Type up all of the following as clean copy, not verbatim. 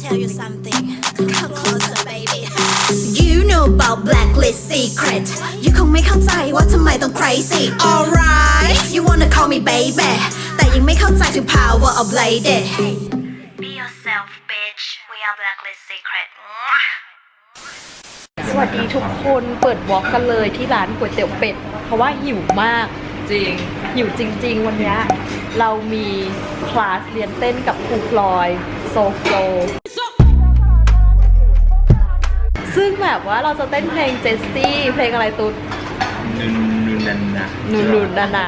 tell you something. Come closer, baby. You know about blacklist secret. You คงไม่เข้าใจว่าทำไมต้อง crazy. Alright, you wanna call me baby. แต่ยังไม่เข้าใจถึง power of lady. Be yourself, bitch. We are blacklist secret. สวัสดีทุกคนเปิดวอล์กกันเลยที่ร้านก๋วยเตี๋ยวเป็ดเพราะว่าหิวมากจริงหิวจริงๆวันนี้เรามีคลาสเรียนเต้นกับครูพลอยโซโฟซึ่งแบบว่าเราจะเต้นเพลงเจสซี่เพลงอะไรตุ๊ดนูนนานา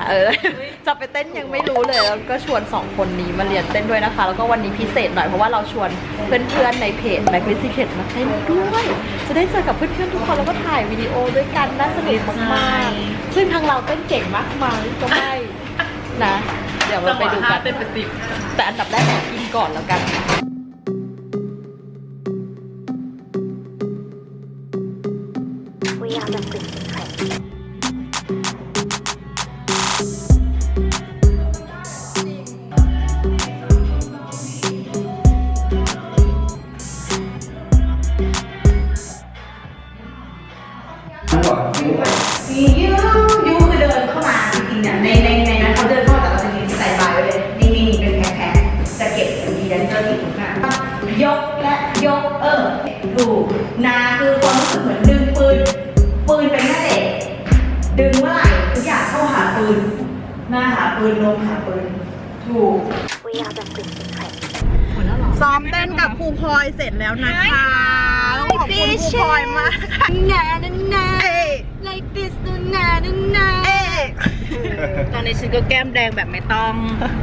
จะไปเต้นยังไม่รู้เลยแล้วก็ชวน2คนนี้มาเรียนเต้นด้วยนะคะแล้วก็วันนี้พิเศษหน่อยเพราะว่าเราชวนเพื่อนๆในเพจแบล็คลิสต์ซีเคร็ตมาเต้นด้วยจะได้เจอกับเพื่อนๆทุกคนแล้วก็ถ่ายวิดีโอด้วยกันน่าสนุกมากๆซึ่งทางเราเต้นเก่งมากมายก็ไม่นะเดี๋ยวเราไปดูกันแต่อันดับแรกขอกินก่อนแล้วกันยูคือเดินเข้ามาจริงๆเนี่ยในนั้นเขาเดินเข้ามาแต่เราจะมีใส่บายไว้เลยนิ่งๆเป็นแพ็คๆจะเก็บดีแดนเจอร์ที่ถูกค่ะยกและยกถูกนาคือความรู้สึกเหมือนดึงปืนเป็นแม่เหล็กดึงเมื่อไหร่ทุกอย่างเข้าหาปืนหน้าหาปืนลงหาปืนถูกซ้อมเต้นกับครูพลอยเสร็จแล้วนะคะต้องขอบคุณครูพลอยมากlike this ตอนนี้ฉันก็แก้มแดงแบบไม่ต้อง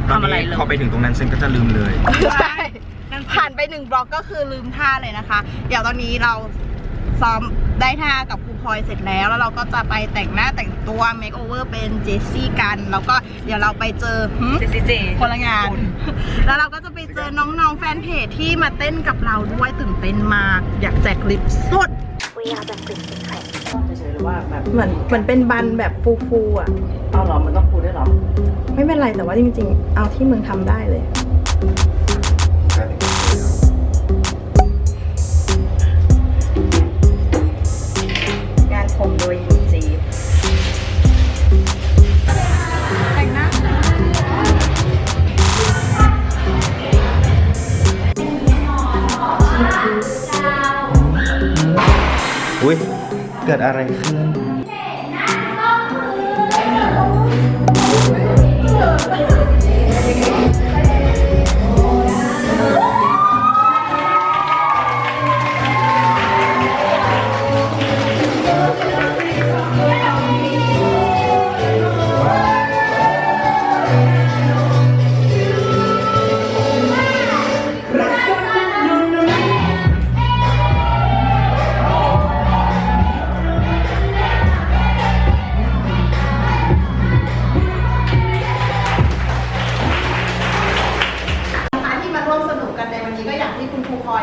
ทำอะไรเลยพอไปถึงตรงนั้นฉันก็จะลืมเลยใช่ผ่านไป1 บล็อกก็คือลืมท่าเลยนะคะเดี๋ยวตอนนี้เราซ้อมได้ท่ากับครูพลอยเสร็จแล้วเราก็จะไปแต่งหน้าแต่งตัวเมคโอเวอร์เป็นเจสซี่กันแล้วก็เดี๋ยวเราไปเจอเจคนละงานแล้วเราก็จะไปเจอน้องๆแฟนเพจที่มาเต้นกับเราด้วยตื่นเต้นมากอยากแจกคลิปสดเหมือนเป็นบันแบบฟูๆอ่ะเอาหรอมันต้องฟูได้หรอไม่เป็นไรแต่ว่าจริงๆเอาที่มึงทำได้เลยงานผมโดยยูจีแต่งหน้าอุ้ยเกิดอะไรขึ้น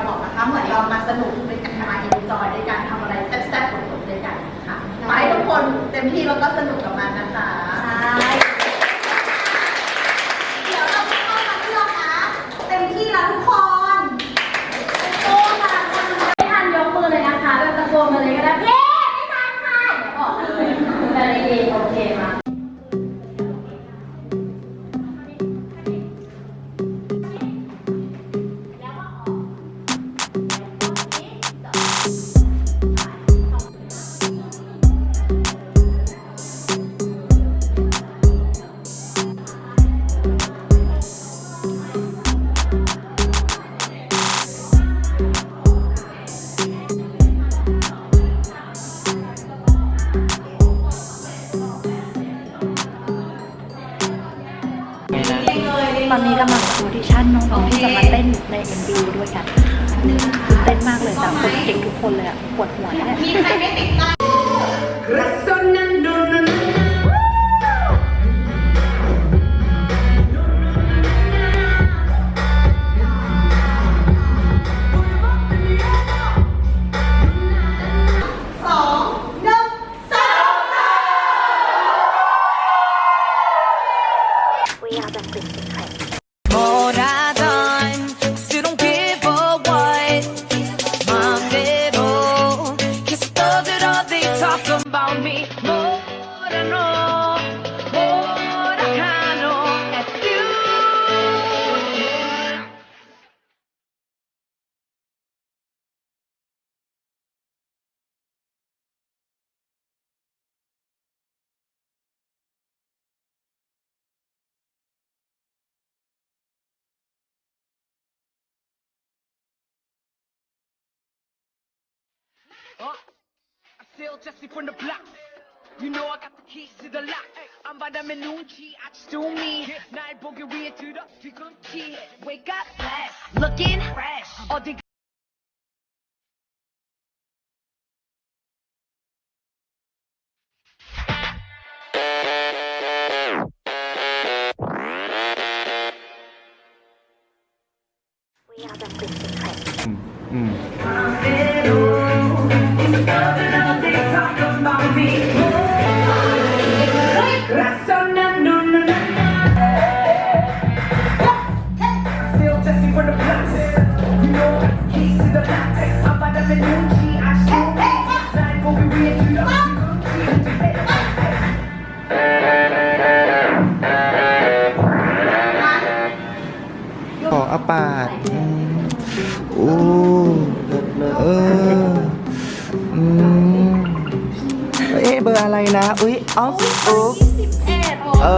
บอกนะคะเหมือนเรามาสนุกเป็นการมาเอ็นจอยด้วยการทำอะไรแซ่บๆผลๆด้วยกันค่ะไปทุกคนเต็มที่แล้วก็สนุกกับมันนะคะใช่เดี๋ยวเราจะเข้ามาเที่ยวนะเต็มที่แล้วทุกคนโอ้มาคนไม่ทันยกมือเลยนะคะแบบตะโกนมาเลยก็ได้เย้ไม่ทันค่ะเดี๋ยวบอกเลยแต่ดีโอเคมาตอนนี้กำลังออดิชั่นน้องๆที่จะมาเต้นใน MV ด้วยกันเต้นมากเลยแต่คนเก่งทุกคนเลยอะปวดหัวแน่มีใครไม่ติดตาม뭐라던 So don't give away I still Jesse from the block. You know I got the keys to the lock. I'm by the Menucci, I just do me. Night boogie weird to the Figucci. Wake up, flash, looking fresh. All the still Jesse from the block. You know I got the keys to the lock. I'm by the Menucci, I just do me. Night boogie weird to the Figucci. ขออาปาดโอ้เออเอ๊ะเบอร์อะไรนะ อุ๊ยออฟโอ้เออ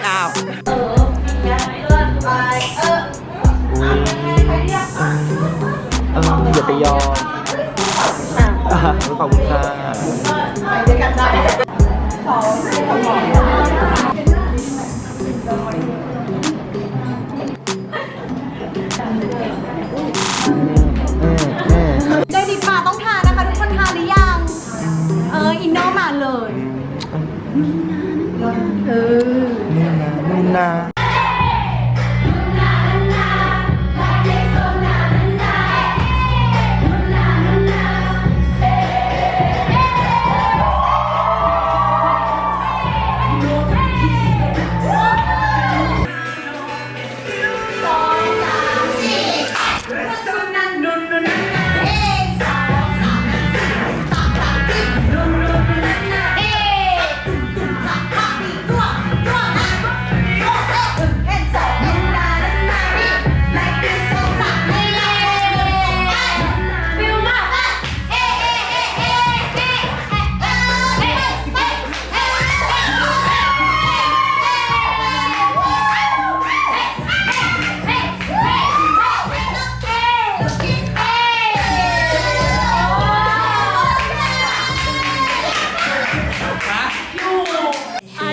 อ้าวอย่าไปยอมขอบคุณค่ะได้ดิบมาต้องทานนะคะทุกคนทานหรือยัง อินโนมาเลยนุ่นนา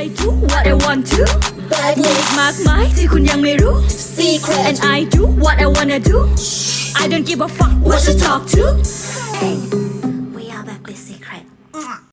I do what I want to มีอีกมากมายที่คุณยังไม่รู้ Secret and I do what I wanna do I don't give a fuck what you talk to